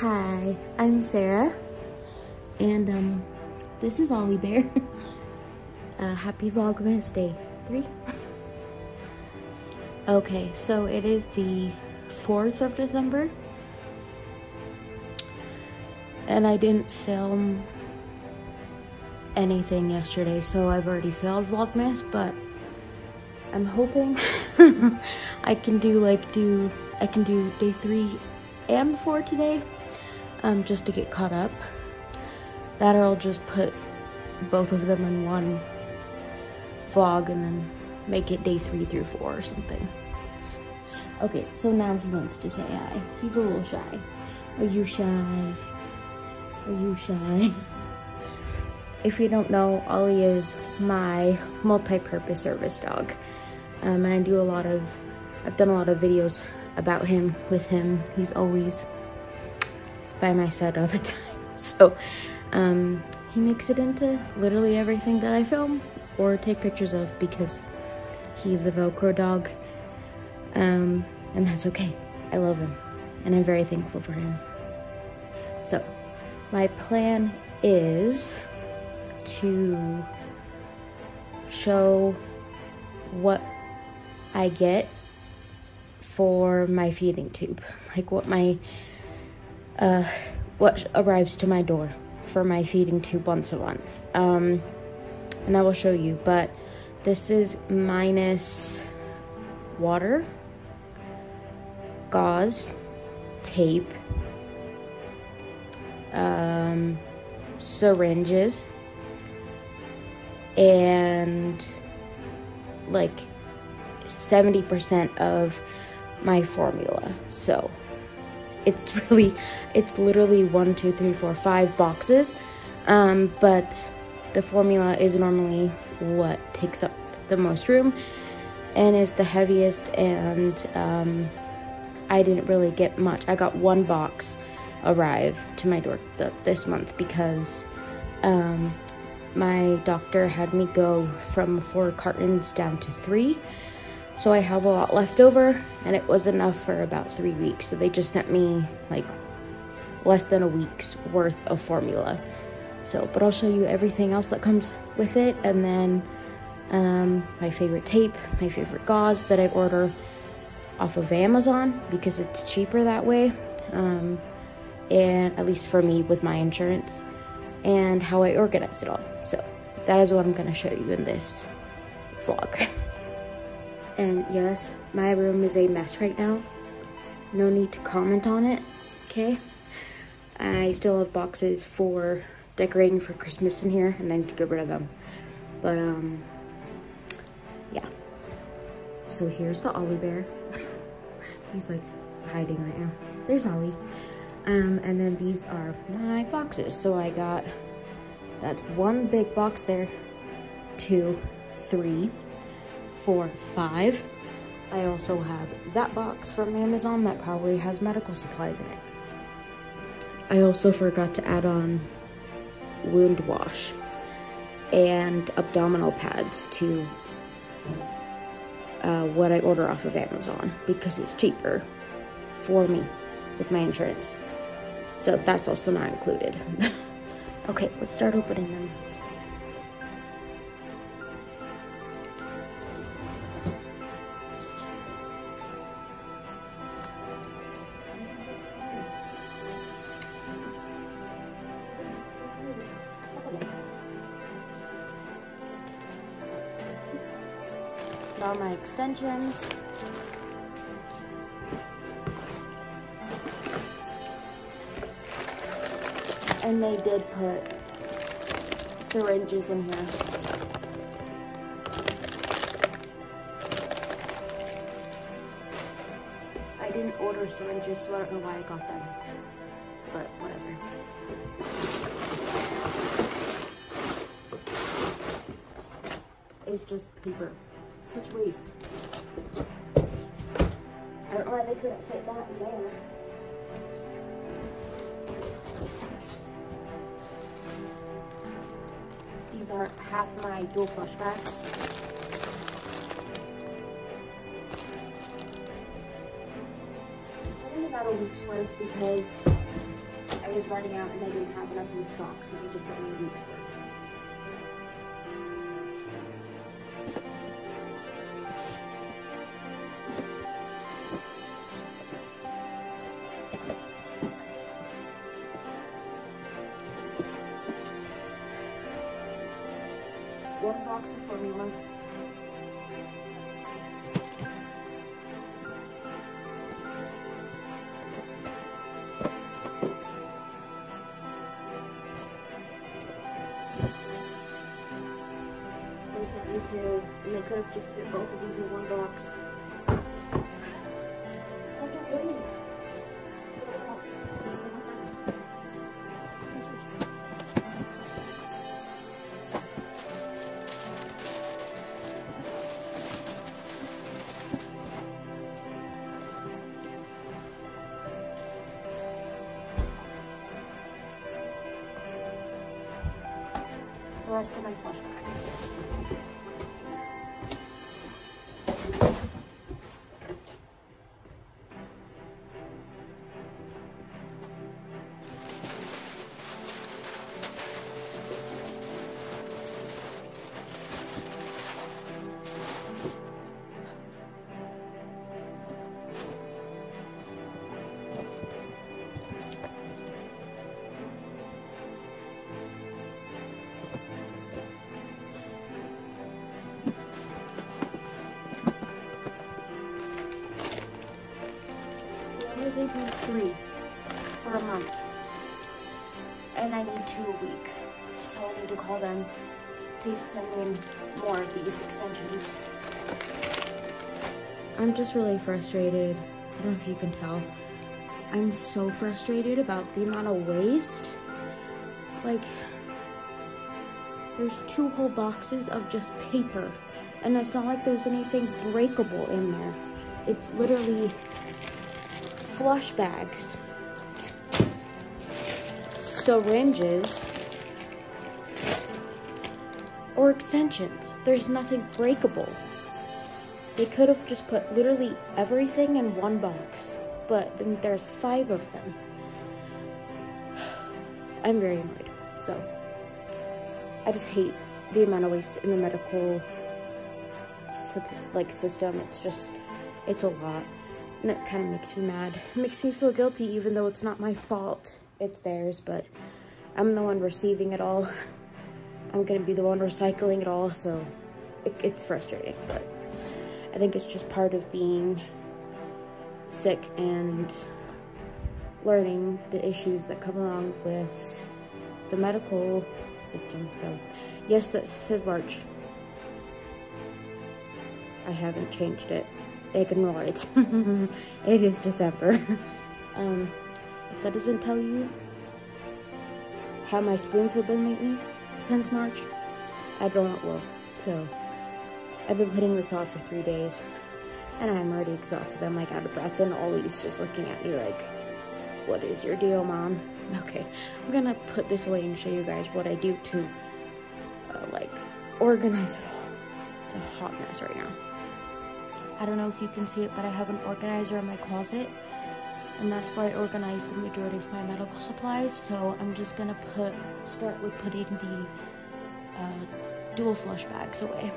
Hi, I'm Sarah, and this is Ollie Bear. Happy Vlogmas Day 3. Okay, so it is the 4th of December, and I didn't film anything yesterday, so I've already failed Vlogmas, but I'm hoping I can do day 3 and 4 today, just to get caught up. That, or I'll just put both of them in one vlog and then make it day 3 through 4 or something. Okay, so now he wants to say hi. He's a little shy. Are you shy? Are you shy? If you don't know, Ollie is my multi-purpose service dog. And I've done a lot of videos about him, with him. He's always by my side all the time. So he makes it into literally everything that I film or take pictures of, because he's a Velcro dog. And that's okay. I love him and I'm very thankful for him. So my plan is to show what I get for my feeding tube, like what arrives to my door for my feeding tube once a month. And I will show you, but this is minus water, gauze, tape, syringes, and like 70% of my formula. So it's literally 1, 2, 3, 4, 5 boxes, but the formula is normally what takes up the most room and is the heaviest, and I didn't really get much. I got 1 box arrive to my door this month because my doctor had me go from 4 cartons down to 3. So I have a lot left over, and it was enough for about 3 weeks. So they just sent me like less than a week's worth of formula. So, but I'll show you everything else that comes with it, and then my favorite tape, my favorite gauze that I order off of Amazon because it's cheaper that way, and at least for me with my insurance, and how I organize it all. So that is what I'm gonna show you in this vlog. And yes, my room is a mess right now. No need to comment on it, okay? I still have boxes for decorating for Christmas in here, and I need to get rid of them. But yeah. So here's the Ollie Bear. He's like hiding right now. There's Ollie. And then these are my boxes. So I got, that's 1 big box there, 2, 3, 4, 5. I also have that box from Amazon that probably has medical supplies in it. I also forgot to add on wound wash and abdominal pads to what I order off of Amazon because it's cheaper for me with my insurance. So that's also not included. Okay, let's start opening them. All my extensions. And they did put syringes in here. I didn't order syringes, so I don't know why I got them. But whatever. It's just paper. Such waste. I don't know why they couldn't fit that in there. These are half my dual flush bags. It's only about a week's worth because I was running out and I didn't have enough in stock, so he just sent me a week's worth. One box of formula. They sent me two, and they could have just fit both of these in one box. It's such a waste. The rest of my flashbacks. They gave me 3 for a month, and I need 2 a week, so I need to call them to send me in more of these extensions. I'm just really frustrated. I don't know if you can tell. I'm so frustrated about the amount of waste. Like, there's 2 whole boxes of just paper, and it's not like there's anything breakable in there. It's literally flush bags, syringes, or extensions. There's nothing breakable. They could have just put literally everything in one box, but then there's 5 of them. I'm very annoyed. So I just hate the amount of waste in the medical system. It's a lot. And it kind of makes me mad. It makes me feel guilty, even though it's not my fault. It's theirs, but I'm the one receiving it all. I'm gonna be the one recycling it all, so it's frustrating. But I think it's just part of being sick and learning the issues that come along with the medical system. So yes, that says March. I haven't changed it. Ignore it. It is December. If that doesn't tell you how my spoons have been lately since March, I don't know it will. So I've been putting this off for 3 days, and I'm already exhausted. I'm like out of breath, and Ollie's just looking at me like, what is your deal, Mom? Okay, I'm gonna put this away and show you guys what I do to like organize it all. It's a hot mess right now. I don't know if you can see it, but I have an organizer in my closet, and that's where I organize the majority of my medical supplies. So I'm just gonna start with putting the dual flush bags away.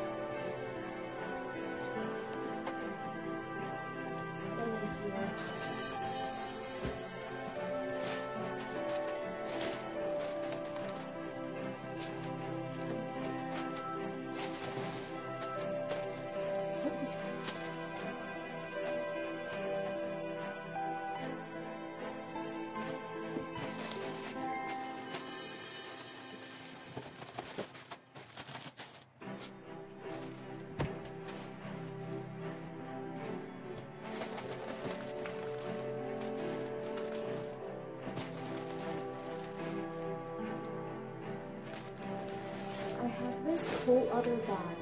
I have this whole other bag.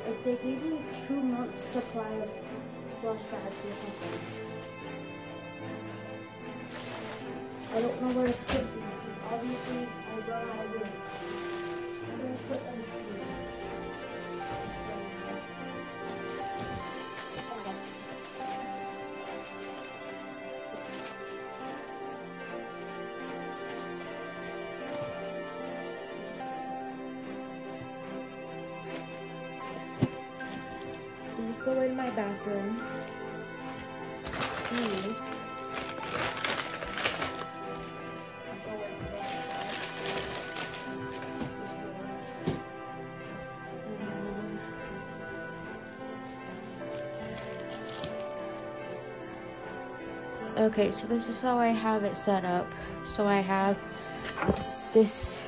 Like, they gave me 2 months supply of flush bags or something. I don't know where to put them. Obviously, I run out of room. I'm gonna put them here. these go in my bathroom. These go in the bathroom. Okay, so this is how I have it set up. So I have this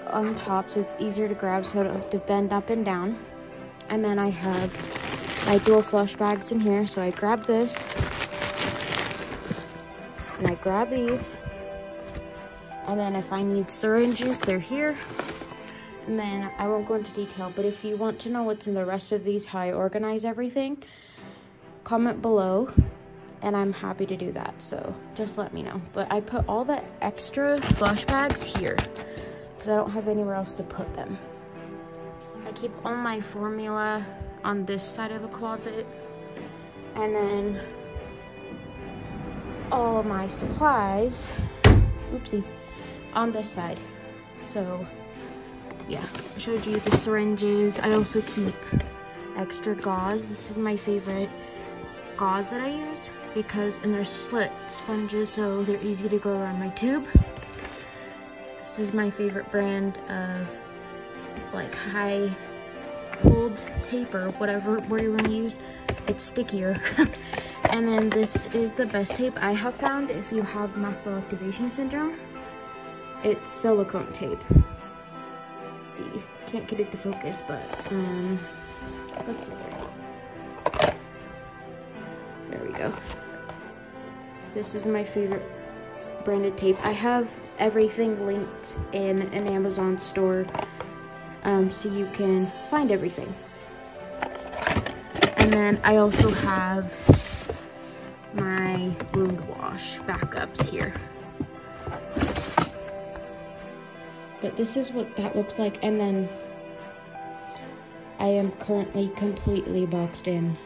on top so it's easier to grab so I don't have to bend up and down. And then I have my dual flush bags in here. So I grab this and I grab these. And then if I need syringes, they're here. And then I won't go into detail, but if you want to know what's in the rest of these, how I organize everything, comment below. And I'm happy to do that, so just let me know. But I put all the extra flush bags here because I don't have anywhere else to put them. I keep all my formula on this side of the closet, and then all of my supplies, oopsie, on this side. So yeah, I showed you the syringes. I also keep extra gauze. This is my favorite gauze that I use because, and they're slit sponges, so they're easy to go around my tube. This is my favorite brand of like high hold tape or whatever word you want to use. It's stickier. And then this is the best tape I have found if you have mast cell activation syndrome. It's silicone tape. Let's see, can't get it to focus, but let's see here. There we go. This is my favorite branded tape. I have everything linked in an Amazon store, so you can find everything. And then I also have my wound wash backups here. But this is what that looks like, and then I am currently completely boxed in.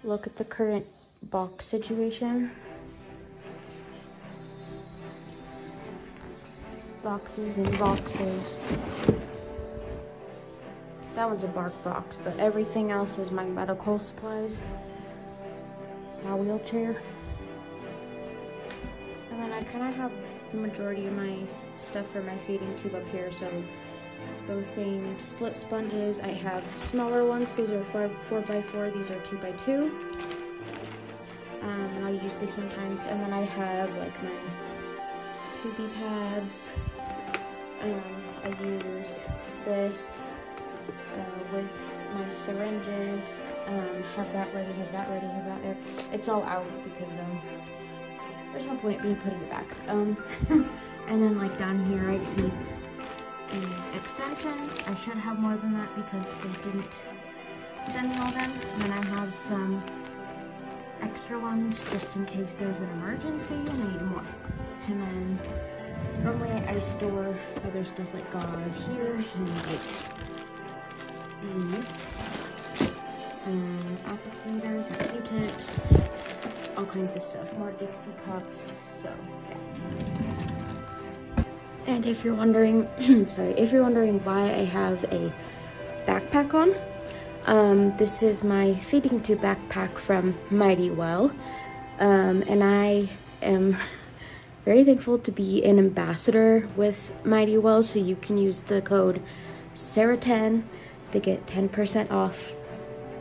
Look at the current box situation. Boxes and boxes. That one's a bark box, but everything else is my medical supplies. My wheelchair. And then I kind of have the majority of my stuff for my feeding tube up here, so those same slit sponges. I have smaller ones. These are 4x4. These are 2x2. And I'll use these sometimes. And then I have like my poopy pads. I use this with my syringes. Have that ready, have that ready, have that there. It's all out because there's no point me putting it back. And then like down here I keep the extensions. I should have more than that because they didn't send me all them. And then I have some extra ones just in case there's an emergency and I need more. And then normally I store other stuff like gauze here and like these and applicators and Q-tips, all kinds of stuff, more Dixie cups, so yeah. And if you're wondering, if you're wondering why I have a backpack on, this is my feeding tube backpack from Mighty Well, and I am very thankful to be an ambassador with Mighty Well, so you can use the code Sarah10 to get 10% off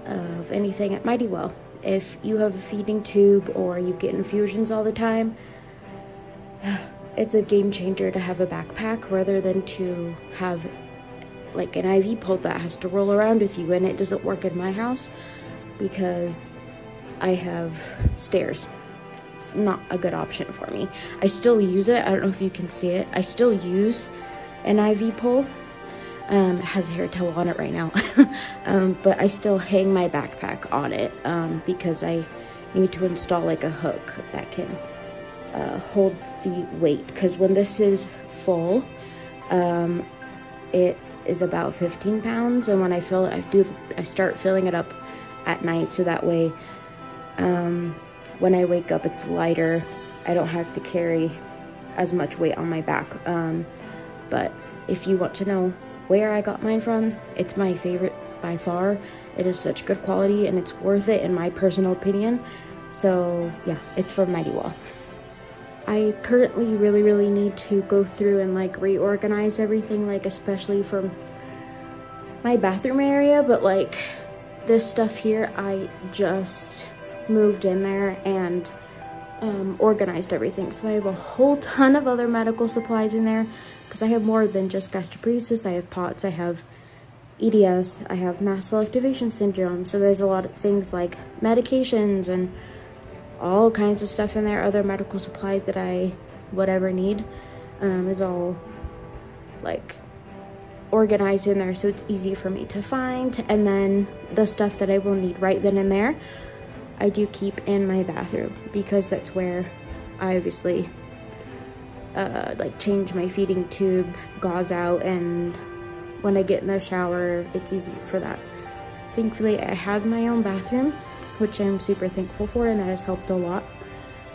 of anything at Mighty Well. If you have a feeding tube or you get infusions all the time, it's a game changer to have a backpack rather than to have like an IV pole that has to roll around with you, and it doesn't work in my house because I have stairs. It's not a good option for me. I still use it. I don't know if you can see it. I still use an IV pole. It has a hair towel on it right now. But I still hang my backpack on it because I need to install like a hook that can hold the weight. Because when this is full, it is about 15 pounds. And when I fill it, I start filling it up at night. So that way, when I wake up, it's lighter. I don't have to carry as much weight on my back. But if you want to know where I got mine from, it's my favorite by far. It is such good quality and it's worth it in my personal opinion. So yeah, it's from Mighty Well. I currently really need to go through and like reorganize everything, like especially from my bathroom area, but like this stuff here, I just moved in there and organized everything. So I have a whole ton of other medical supplies in there because I have more than just gastroparesis. I have POTS, I have EDS, I have mast cell activation syndrome. So there's a lot of things like medications and all kinds of stuff in there, other medical supplies that I would ever need, is all like organized in there, so it's easy for me to find. And then the stuff that I will need right then and there, I do keep in my bathroom because that's where I obviously like change my feeding tube, gauze out, and when I get in the shower, it's easy for that. Thankfully, I have my own bathroom, which I'm super thankful for, and that has helped a lot.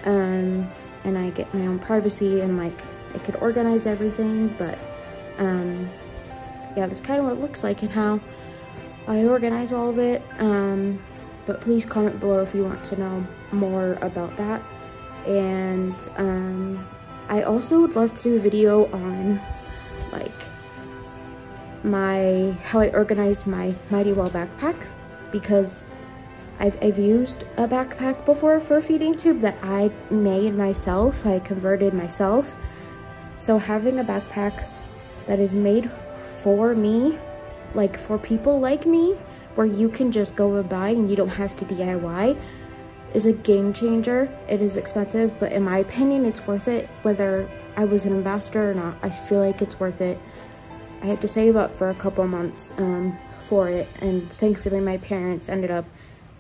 And I get my own privacy and like I could organize everything, but yeah, that's kind of what it looks like and how I organize all of it. But please comment below if you want to know more about that. And I also would love to do a video on like how I organize my Mighty Well backpack, because I've used a backpack before for a feeding tube that I made myself, I converted myself. So having a backpack that is made for me, like for people like me, where you can just go and buy and you don't have to DIY, is a game changer. It is expensive, but in my opinion, it's worth it. Whether I was an ambassador or not, I feel like it's worth it. I had to save up for a couple months for it, and thankfully my parents ended up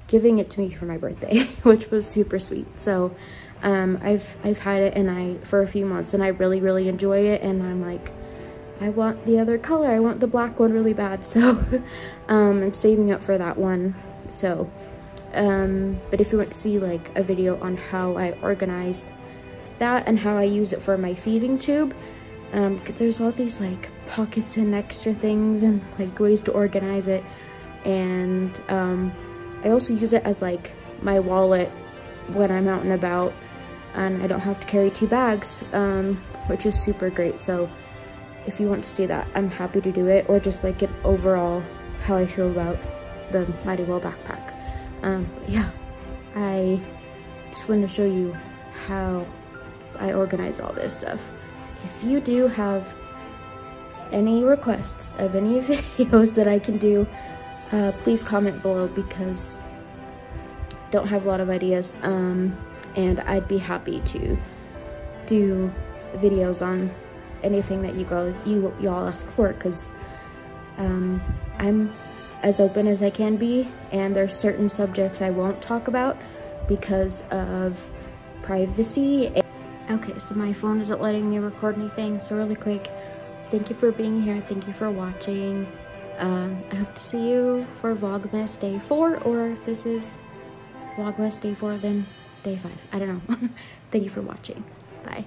giving it to me for my birthday, which was super sweet. So I've had it for a few months, and I really enjoy it, and I'm like, I want the other color. I want the black one really bad. So I'm saving up for that one. So but if you want to see like a video on how I organize that and how I use it for my feeding tube, because there's all these like pockets and extra things and like ways to organize it. And I also use it as like my wallet when I'm out and about, and I don't have to carry 2 bags, which is super great. So if you want to see that, I'm happy to do it, or just like an overall how I feel about the Mighty Well backpack. Yeah, I just wanted to show you how I organize all this stuff. If you do have any requests of any videos that I can do, please comment below, because I don't have a lot of ideas, and I'd be happy to do videos on anything that y'all ask for, because I'm as open as I can be, and there's certain subjects I won't talk about because of privacy. Okay, so my phone isn't letting me record anything, so really quick, thank you for being here, thank you for watching. I hope to see you for Vlogmas Day 4, or if this is Vlogmas Day 4, then Day 5, I don't know. Thank you for watching, bye.